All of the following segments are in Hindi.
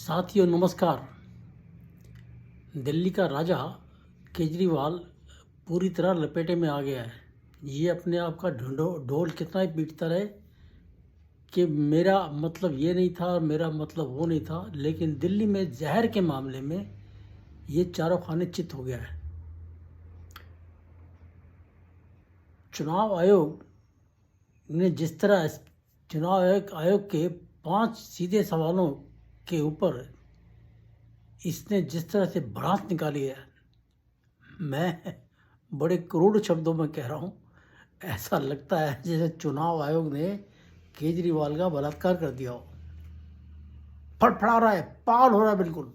साथियों नमस्कार। दिल्ली का राजा केजरीवाल पूरी तरह लपेटे में आ गया है। ये अपने आप का ढोल कितना ही पीटता रहे कि मेरा मतलब ये नहीं था और मेरा मतलब वो नहीं था, लेकिन दिल्ली में जहर के मामले में ये चारों खाने चित हो गया है। चुनाव आयोग ने जिस तरह चुनाव आयोग के 5 सीधे सवालों के ऊपर इसने जिस तरह से भड़ास निकाली है, मैं बड़े करोड़ शब्दों में कह रहा हूँ, ऐसा लगता है जैसे चुनाव आयोग ने केजरीवाल का बलात्कार कर दिया हो। फड़फड़ा रहा है, पागल हो रहा है बिल्कुल।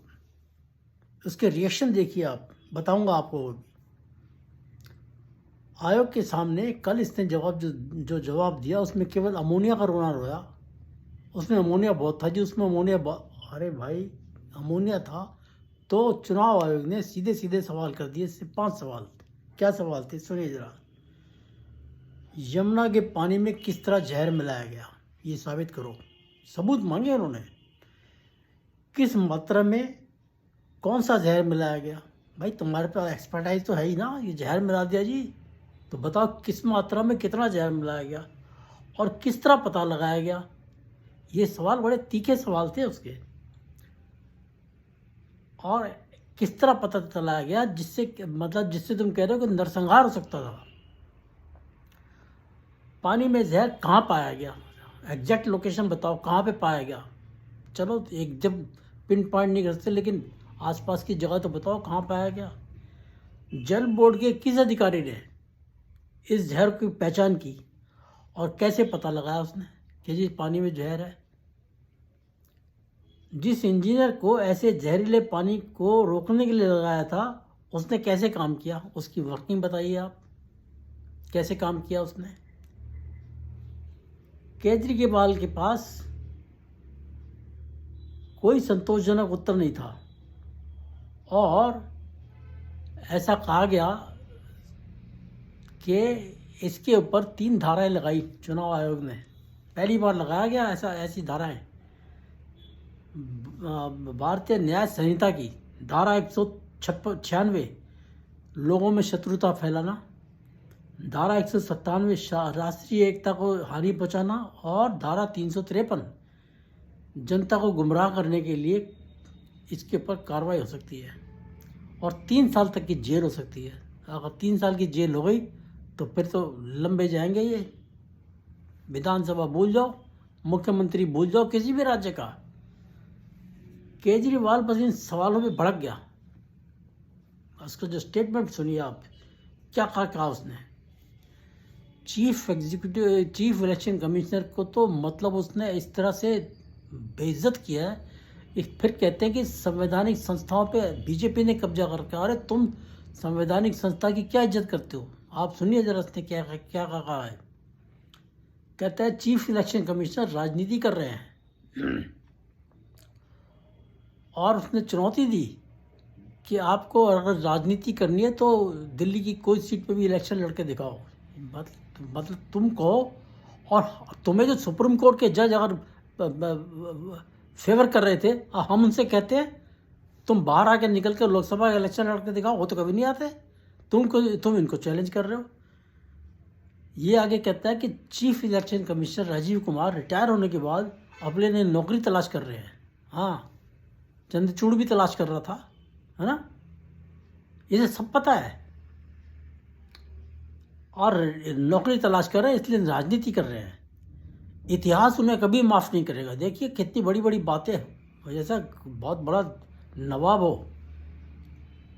उसके रिएक्शन देखिए आप, बताऊंगा आपको वो भी। आयोग के सामने कल इसने जो जवाब दिया उसमें केवल अमोनिया का रोना रोया। उसमें अमोनिया बहुत था जी, उसमें अरे भाई अमोनिया था तो चुनाव आयोग ने सीधे सीधे सवाल कर दिए। 5 सवाल। क्या सवाल थे सुनिए जरा। यमुना के पानी में किस तरह जहर मिलाया गया, ये साबित करो। सबूत मांगे उन्होंने। किस मात्रा में कौन सा जहर मिलाया गया। भाई तुम्हारे पास एक्सपर्टाइज तो है ही ना, ये जहर मिला दिया जी, तो बताओ किस मात्रा में कितना जहर मिलाया गया और किस तरह पता लगाया गया। ये सवाल बड़े तीखे सवाल थे उसके। और किस तरह पता चलाया गया जिससे तुम कह रहे हो कि नरसंहार हो सकता था। पानी में जहर कहाँ पाया गया, एग्जैक्ट लोकेशन बताओ कहाँ पे पाया गया। चलो एक जब पिन पॉइंट नहीं कर सकते, लेकिन आसपास की जगह तो बताओ कहाँ पाया गया। जल बोर्ड के किस अधिकारी ने इस जहर की पहचान की और कैसे पता लगाया उसने कि जी पानी में जहर है। जिस इंजीनियर को ऐसे जहरीले पानी को रोकने के लिए लगाया था उसने कैसे काम किया, उसकी वर्किंग बताइए आप, कैसे काम किया उसने। केजरीवाल के पास कोई संतोषजनक उत्तर नहीं था और ऐसा कहा गया कि इसके ऊपर 3 धाराएं लगाई चुनाव आयोग ने। पहली बार लगाया गया ऐसी धाराएं। भारतीय न्याय संहिता की धारा 196 लोगों में शत्रुता फैलाना, धारा 197 राष्ट्रीय एकता को हानि पहुंचाना और धारा 353 जनता को गुमराह करने के लिए इसके ऊपर कार्रवाई हो सकती है और 3 साल तक की जेल हो सकती है। अगर 3 साल की जेल हो गई तो फिर तो लंबे जाएंगे ये। विधानसभा भूल जाओ, मुख्यमंत्री भूल जाओ, किसी भी राज्य का। केजरीवाल बस इन सवालों में भड़क गया। उसका जो स्टेटमेंट सुनिए आप, क्या कहा उसने। चीफ इलेक्शन कमिश्नर को तो मतलब उसने इस तरह से बेइज्जत किया है। फिर कहते हैं कि संवैधानिक संस्थाओं पे बीजेपी ने कब्जा कर रखा है। अरे तुम संवैधानिक संस्था की क्या इज्जत करते हो। आप सुनिए जरा उसने क्या कहा है। कहता है चीफ इलेक्शन कमिश्नर राजनीति कर रहे हैं और उसने चुनौती दी कि आपको अगर राजनीति करनी है तो दिल्ली की कोई सीट पे भी इलेक्शन लड़के दिखाओ। मतलब तुम कहो और तुम्हें जो सुप्रीम कोर्ट के जज अगर फेवर कर रहे थे, हम उनसे कहते हैं तुम बाहर आके निकल कर लोकसभा का इलेक्शन लड़के दिखाओ, वो तो कभी नहीं आते। तुम इनको चैलेंज कर रहे हो। ये आगे कहता है कि chief election commissioner Rajiv Kumar retire होने के बाद अपने लिए नौकरी तलाश कर रहे हैं। हाँ, चंद्रचूड़ भी तलाश कर रहा था, है ना, इसे सब पता है। और नौकरी तलाश कर रहे हैं इसलिए राजनीति कर रहे हैं। इतिहास उन्हें कभी माफ़ नहीं करेगा। देखिए कितनी बड़ी बड़ी बातें, जैसा बहुत बड़ा नवाब हो।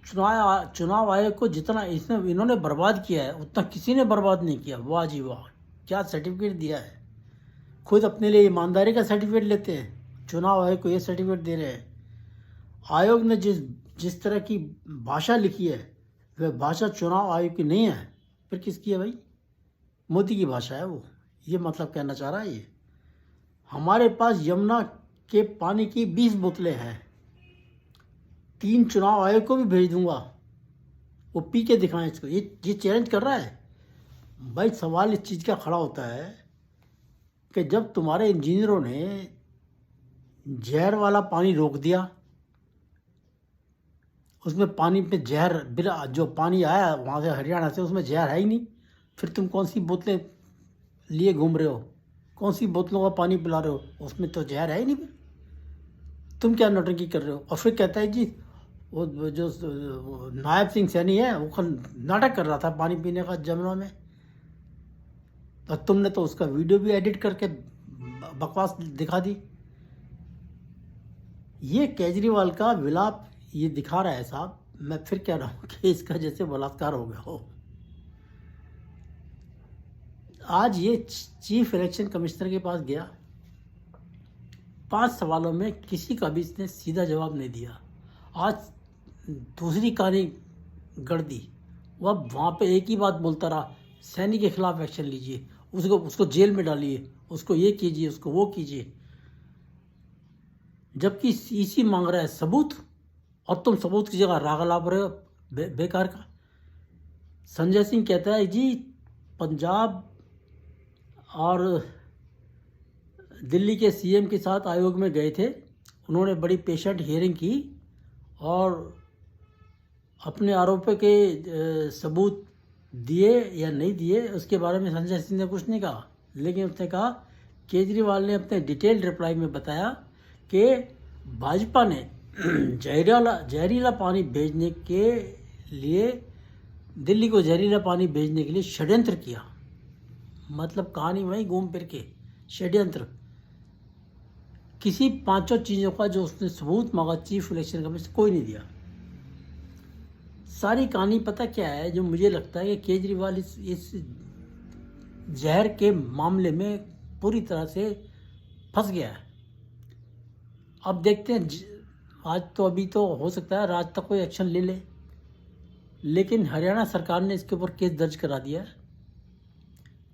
चुनाव आयोग को जितना इन्होंने बर्बाद किया है उतना किसी ने बर्बाद नहीं किया। वाह जी वाह, क्या सर्टिफिकेट दिया है। खुद अपने लिए ईमानदारी का सर्टिफिकेट लेते हैं, चुनाव आयोग को ये सर्टिफिकेट दे रहे हैं। आयोग ने जिस तरह की भाषा लिखी है वह भाषा चुनाव आयोग की नहीं है, फिर किसकी है भाई। मोदी की भाषा है वो। ये मतलब कहना चाह रहा है ये। हमारे पास यमुना के पानी की 20 बोतलें हैं, 3 चुनाव आयोग को भी भेज दूंगा, वो पी के दिखाएं इसको। ये चैलेंज कर रहा है भाई। सवाल इस चीज़ का खड़ा होता है कि जब तुम्हारे इंजीनियरों ने जहर वाला पानी रोक दिया, उसमें पानी पे जहर, बिना जो पानी आया वहाँ से हरियाणा से उसमें जहर है ही नहीं। फिर तुम कौन सी बोतलें लिए घूम रहे हो, कौन सी बोतलों का पानी पिला रहे हो, उसमें तो जहर है ही नहीं। तुम क्या नौटंकी कर रहे हो? और फिर कहता है जी वो जो नायब सिंह सैनी है वो नाटक कर रहा था पानी पीने का जमुना में, और तुमने तो उसका वीडियो भी एडिट करके बकवास दिखा दी। ये केजरीवाल का विलाप ये दिखा रहा है साहब। मैं फिर कह रहा हूँ कि इसका जैसे बलात्कार हो गया हो। आज ये चीफ इलेक्शन कमिश्नर के पास गया, 5 सवालों में किसी का भी इसने सीधा जवाब नहीं दिया। आज दूसरी कहानी गढ़ दी। वो अब वहाँ पे एक ही बात बोलता रहा, सैनी के खिलाफ एक्शन लीजिए, उसको जेल में डालिए, उसको ये कीजिए, उसको वो कीजिए, जबकि इसी मांग रहा है सबूत, और तुम सबूत की जगह राग लाप रहे हो बेकार का। संजय सिंह कहता है जी पंजाब और दिल्ली के सीएम के साथ आयोग में गए थे, उन्होंने बड़ी पेशेंट हियरिंग की और अपने आरोपों के सबूत दिए या नहीं दिए उसके बारे में संजय सिंह ने कुछ नहीं कहा। लेकिन उसने कहा, केजरीवाल ने अपने डिटेल्ड रिप्लाई में बताया कि भाजपा ने जहरीला पानी भेजने के लिए, दिल्ली को जहरीला पानी भेजने के लिए षड्यंत्र किया। मतलब कहानी वहीं घूम फिर के षड्यंत्र। किसी 5 चीज़ों का जो उसने सबूत मांगा चीफ इलेक्शन कमिश्नर, कोई नहीं दिया। सारी कहानी पता क्या है, जो मुझे लगता है कि केजरीवाल इस जहर के मामले में पूरी तरह से फंस गया है। अब देखते हैं, आज तो अभी तो हो सकता है रात तक कोई एक्शन ले ले, लेकिन हरियाणा सरकार ने इसके ऊपर केस दर्ज करा दिया है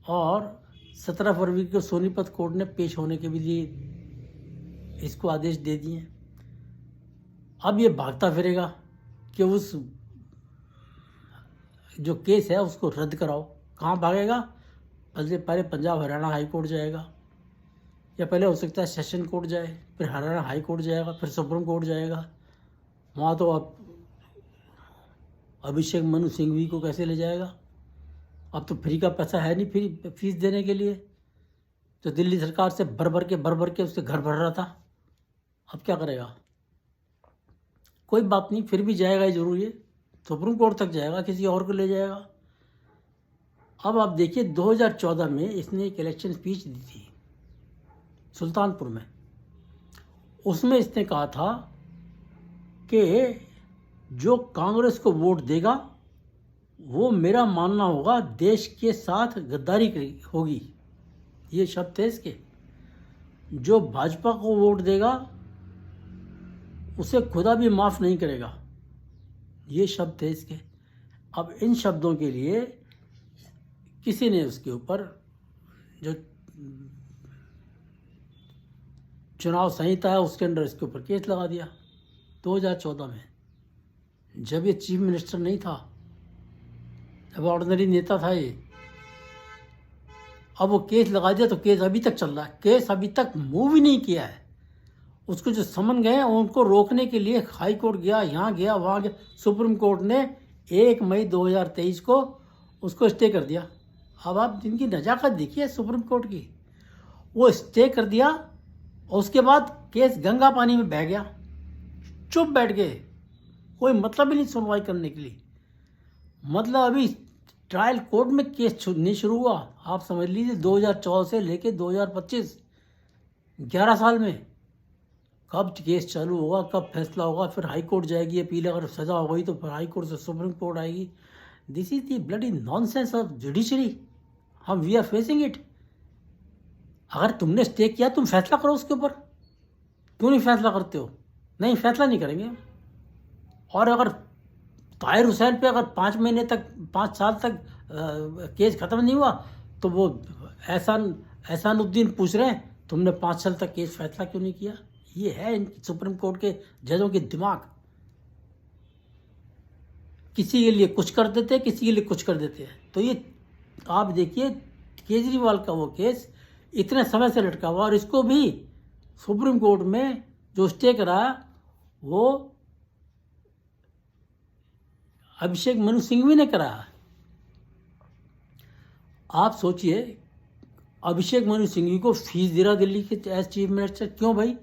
और 17 फरवरी को सोनीपत कोर्ट ने पेश होने के भी लिए इसको आदेश दे दिए हैं। अब ये भागता फिरेगा कि उस जो केस है उसको रद्द कराओ। कहाँ भागेगा? पहले पंजाब हरियाणा हाई कोर्ट जाएगा, या पहले हो सकता है सेशन कोर्ट जाए, फिर हरियाणा हाई कोर्ट जाएगा, फिर सुप्रीम कोर्ट जाएगा। वहाँ तो अब अभिषेक मनु सिंघवी को कैसे ले जाएगा? अब तो फ्री का पैसा है नहीं फ्री फीस देने के लिए, तो दिल्ली सरकार से भर भर के उसके घर भर रहा था। अब क्या करेगा? कोई बात नहीं, फिर भी जाएगा ही जरूर, ये सुप्रीम कोर्ट तक जाएगा, किसी और को ले जाएगा। अब आप देखिए 2014 में इसने एक इलेक्शन स्पीच दी थी सुल्तानपुर में। उसमें इसने कहा था कि जो कांग्रेस को वोट देगा वो मेरा मानना होगा देश के साथ गद्दारी होगी, ये शब्द थे इसके। जो भाजपा को वोट देगा उसे खुदा भी माफ़ नहीं करेगा, ये शब्द थे इसके। अब इन शब्दों के लिए किसी ने उसके ऊपर जो चुनाव संहिता है उसके अंदर इसके ऊपर केस लगा दिया 2014 में, जब ये चीफ मिनिस्टर नहीं था, अब ऑर्डिनरी नेता था ये। अब वो केस लगा दिया तो केस अभी तक चल रहा है, केस अभी तक मूव ही नहीं किया है। उसको जो समन गए उनको रोकने के लिए हाई कोर्ट गया, यहाँ गया, वहाँ गया, सुप्रीम कोर्ट ने 1 मई 2023 को उसको स्टे कर दिया। अब आप जिनकी नजाकत देखिए सुप्रीम कोर्ट की, वो स्टे कर दिया और उसके बाद केस गंगा पानी में बह गया, चुप बैठ गए, कोई मतलब ही नहीं सुनवाई करने के लिए। मतलब अभी ट्रायल कोर्ट में केस नहीं शुरू हुआ, आप समझ लीजिए 2014 से लेके 2025 11 साल में कब केस चालू होगा, कब फैसला होगा, फिर हाई कोर्ट जाएगी अपील, अगर सजा हो गई तो फिर हाई कोर्ट से सुप्रीम कोर्ट आएगी। This is the bloody nonsense of judiciary, हम वी आर फेसिंग इट। अगर तुमने स्टे किया तुम फैसला करो उसके ऊपर, क्यों नहीं फैसला करते हो? नहीं, फैसला नहीं करेंगे। और अगर ताहिर हुसैन पे अगर 5 महीने तक 5 साल तक केस ख़त्म नहीं हुआ तो वो एहसानुद्दीन पूछ रहे हैं तुमने 5 साल तक केस फैसला क्यों नहीं किया? ये है सुप्रीम कोर्ट के जजों के दिमाग। किसी के लिए कुछ कर देते हैं, किसी के लिए कुछ कर देते हैं। तो ये आप देखिए केजरीवाल का वो केस इतने समय से लटका हुआ और इसको भी सुप्रीम कोर्ट में जो स्टे कराया वो अभिषेक मनु सिंघवी ने कराया। आप सोचिए, अभिषेक मनु सिंघवी को फीस दे रहा दिल्ली के एज चीफ मिनिस्टर। क्यों भाई?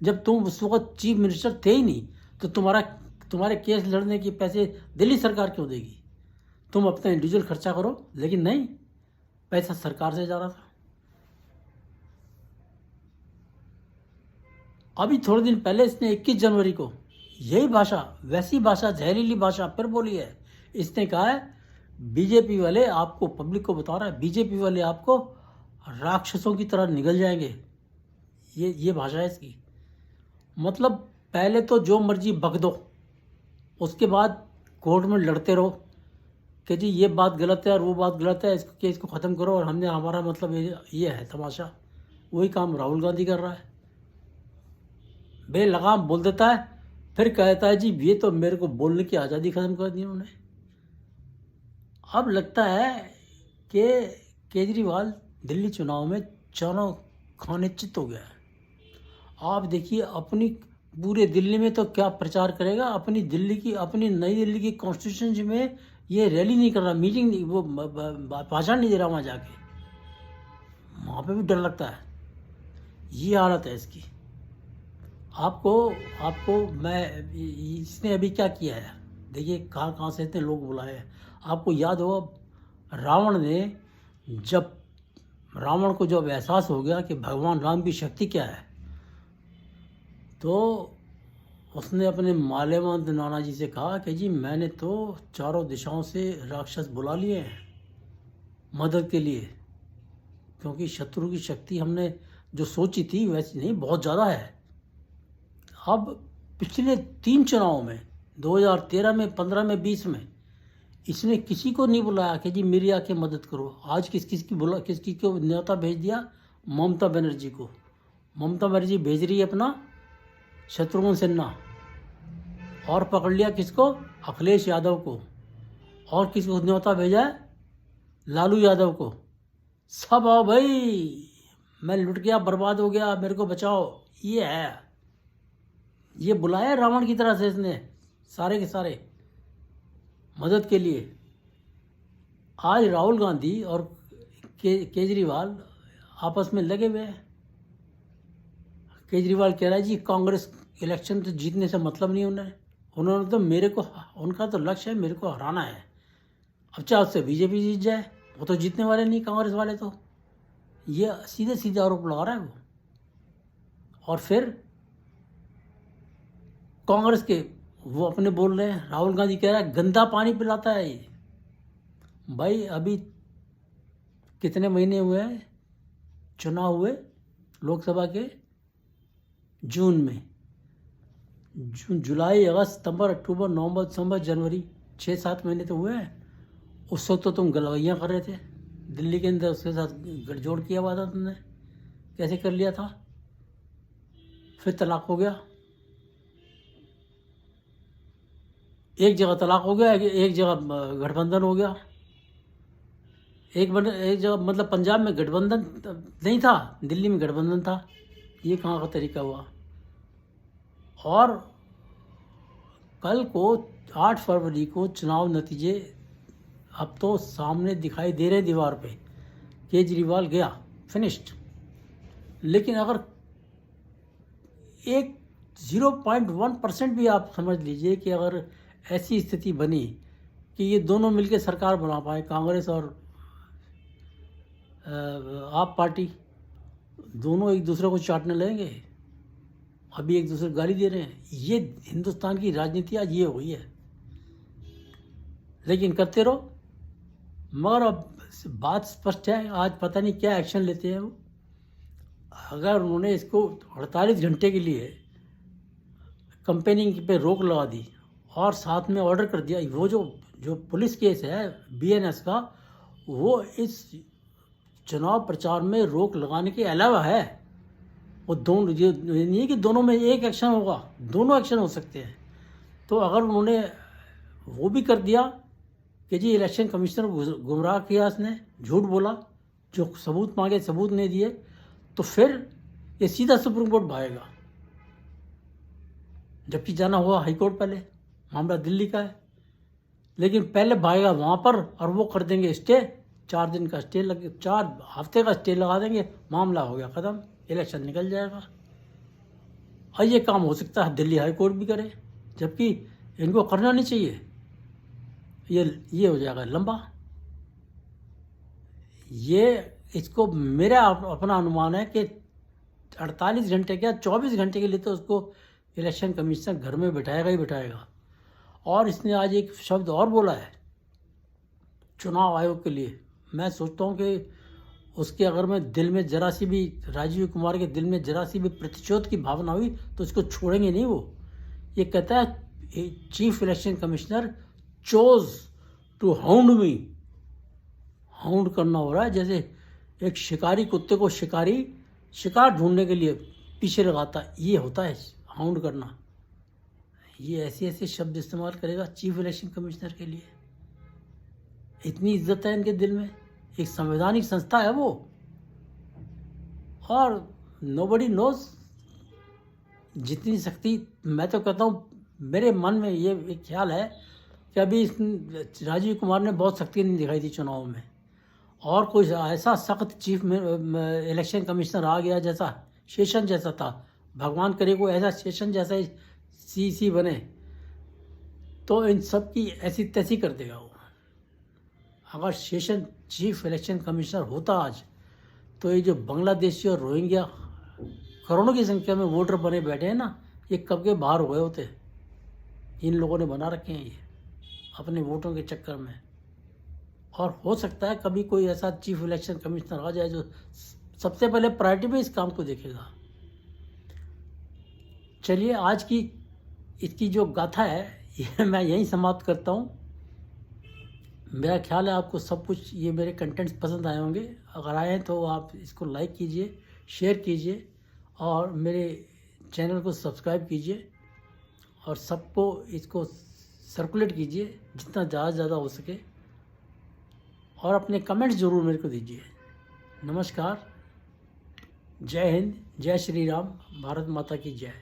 जब तुम उस वक्त चीफ मिनिस्टर थे ही नहीं तो तुम्हारे केस लड़ने के पैसे दिल्ली सरकार क्यों देगी? तुम अपना इंडिविजुअल खर्चा करो, लेकिन नहीं, पैसा सरकार से जा रहा था। अभी थोड़े दिन पहले इसने 21 जनवरी को यही भाषा, वैसी भाषा, जहरीली भाषा फिर बोली है। इसने कहा है बीजेपी वाले आपको, पब्लिक को बता रहा है, बीजेपी वाले आपको राक्षसों की तरह निगल जाएंगे। ये भाषा है इसकी। मतलब पहले तो जो मर्जी बक दो, उसके बाद कोर्ट में लड़ते रहो कि जी ये बात गलत है और वो बात गलत है, इसको केस को ख़त्म करो और हमने हमारा मतलब ये है तमाशा। वही काम राहुल गांधी कर रहा है। बेलगाम बोल देता है, फिर कहता है जी ये तो मेरे को बोलने की आज़ादी ख़त्म कर दी उन्होंने। अब लगता है कि केजरीवाल दिल्ली चुनाव में चारों खाने चित हो गया है। आप देखिए, अपनी पूरे दिल्ली में तो क्या प्रचार करेगा, अपनी नई दिल्ली की कॉन्स्टिट्यूशन में ये रैली नहीं कर रहा, मीटिंग नहीं, वो भाषण नहीं दे रहा वहाँ जाके। वहाँ पे भी डर लगता है। ये हालत है इसकी। आपको मैं, इसने अभी क्या किया है देखिए, कहाँ से इतने लोग बुलाए हैं। आपको याद होगा, रावण को जब एहसास हो गया कि भगवान राम की शक्ति क्या है, तो उसने अपने माल्यवंत नाना जी से कहा कि जी मैंने तो चारों दिशाओं से राक्षस बुला लिए हैं मदद के लिए, क्योंकि शत्रु की शक्ति हमने जो सोची थी वैसी नहीं, बहुत ज़्यादा है। अब पिछले 3 चुनाव में, 2013 में, 15 में, 20 में, इसने किसी को नहीं बुलाया कि जी मेरी आके मदद करो। आज किसकी को न्योता भेज दिया? ममता बनर्जी को। ममता बनर्जी भेज रही है अपना शत्रुघ्न सिन्हा, और पकड़ लिया किसको? अखिलेश यादव को। और किसको न्योता भेजा है? लालू यादव को। सब आओ भाई, मैं लुट गया, बर्बाद हो गया, मेरे को बचाओ। ये है, ये बुलाया रावण की तरह से इसने सारे के सारे मदद के लिए। आज राहुल गांधी और केजरीवाल आपस में लगे हुए हैं। केजरीवाल कह रहा है जी कांग्रेस इलेक्शन तो जीतने से मतलब नहीं उन्होंने तो उनका तो लक्ष्य है मेरे को हराना है। अब चाहे उससे बीजेपी जीत जाए, वो तो जीतने वाले नहीं कांग्रेस वाले। तो ये सीधे सीधे आरोप लगा रहा है वो। और फिर कांग्रेस के वो अपने बोल रहे हैं, राहुल गांधी कह रहा है गंदा पानी पिलाता है ये। भाई अभी कितने महीने हुए हैं चुनाव हुए लोकसभा के? जून में, जुलाई, अगस्त, सितंबर, अक्टूबर, नवंबर, दिसंबर, जनवरी, 6-7 महीने तो हुए हैं। उस वक्त तो तुम गलवैयाँ कर रहे थे दिल्ली के अंदर, उसके साथ गठजोड़ किया हुआ था तुमने। कैसे कर लिया था? फिर तलाक हो गया, एक जगह तलाक हो गया, एक जगह गठबंधन हो गया। एक जगह मतलब पंजाब में गठबंधन नहीं था, दिल्ली में गठबंधन था। ये कहाँ का तरीका हुआ? और कल को 8 फरवरी को चुनाव नतीजे अब तो सामने दिखाई दे रहे दीवार पे। केजरीवाल गया, फिनिश्ड। लेकिन अगर एक 0.1% भी आप समझ लीजिए कि अगर ऐसी स्थिति बनी कि ये दोनों मिलकर सरकार बना पाए, कांग्रेस और आप पार्टी, दोनों एक दूसरे को चाटने लगेंगे। अभी एक दूसरे को गाली दे रहे हैं। ये हिंदुस्तान की राजनीति आज ये हुई है। लेकिन करते रहो। मगर अब बात स्पष्ट है, आज पता नहीं क्या एक्शन लेते हैं वो। अगर उन्होंने इसको 48 घंटे के लिए कंपेनिंग पे रोक लगा दी और साथ में ऑर्डर कर दिया, वो जो पुलिस केस है BNS का, वो इस चुनाव प्रचार में रोक लगाने के अलावा है। वो दोनों, ये नहीं है कि दोनों में एक एक्शन होगा, दोनों एक्शन हो सकते हैं। तो अगर उन्होंने वो भी कर दिया कि जी इलेक्शन कमिश्नर गुमराह किया, इसने झूठ बोला, जो सबूत मांगे सबूत नहीं दिए, तो फिर ये सीधा सुप्रीम कोर्ट भागेगा, जबकि जाना हुआ हाई कोर्ट पहले, मामला दिल्ली का है, लेकिन पहले भागेगा वहाँ पर और वो कर देंगे स्टे, 4 दिन का स्टे लगे, 4 हफ्ते का स्टे लगा देंगे, मामला हो गया ख़त्म, इलेक्शन निकल जाएगा। और ये काम हो सकता है दिल्ली हाई कोर्ट भी करे, जबकि इनको करना नहीं चाहिए, ये हो जाएगा लंबा। ये इसको मेरा अपना अनुमान है कि 48 घंटे क्या 24 घंटे के लिए तो उसको इलेक्शन कमीशन घर में बिठाएगा ही बिठाएगा। और इसने आज एक शब्द और बोला है चुनाव आयोग के लिए। मैं सोचता हूँ कि उसके अगर मैं दिल में जरा सी भी, राजीव कुमार के दिल में जरा सी भी प्रतिशोध की भावना हुई तो इसको छोड़ेंगे नहीं वो। ये कहता है chief election commissioner chose to hound me, hound करना हो रहा है, जैसे एक शिकारी कुत्ते को शिकार ढूंढने के लिए पीछे लगाता है, ये होता है हाउंड करना। ये ऐसे ऐसे शब्द इस्तेमाल करेगा चीफ इलेक्शन कमिश्नर के लिए। इतनी इज्जत है इनके दिल में, एक संवैधानिक संस्था है वो। और नोबडी नोज जितनी शक्ति, मैं तो कहता हूँ मेरे मन में ये एक ख्याल है कि अभी राजीव कुमार ने बहुत शक्ति नहीं दिखाई थी चुनाव में, और कोई ऐसा सख्त चीफ इलेक्शन कमिश्नर आ गया जैसा शेषन जैसा था, भगवान करे को ऐसा शेषन जैसा सी बने तो इन सब की ऐसी तैसी कर देगा वो। अगर शेषन चीफ इलेक्शन कमिश्नर होता आज, तो ये जो बांग्लादेशी और रोहिंग्या करोड़ों की संख्या में वोटर बने बैठे हैं ना, ये कब के बाहर हो गए होते। इन लोगों ने बना रखे हैं ये अपने वोटों के चक्कर में। और हो सकता है कभी कोई ऐसा चीफ इलेक्शन कमिश्नर आ जाए जो सबसे पहले प्रायोरिटी में इस काम को देखेगा। चलिए, आज की इसकी जो गाथा है ये मैं यहीं समाप्त करता हूँ। मेरा ख्याल है आपको सब कुछ ये मेरे कंटेंट्स पसंद आए होंगे। अगर आए हैं तो आप इसको लाइक कीजिए, शेयर कीजिए और मेरे चैनल को सब्सक्राइब कीजिए और सबको इसको सर्कुलेट कीजिए जितना ज़्यादा हो सके, और अपने कमेंट्स ज़रूर मेरे को दीजिए। नमस्कार, जय हिंद, जय श्री राम, भारत माता की जय।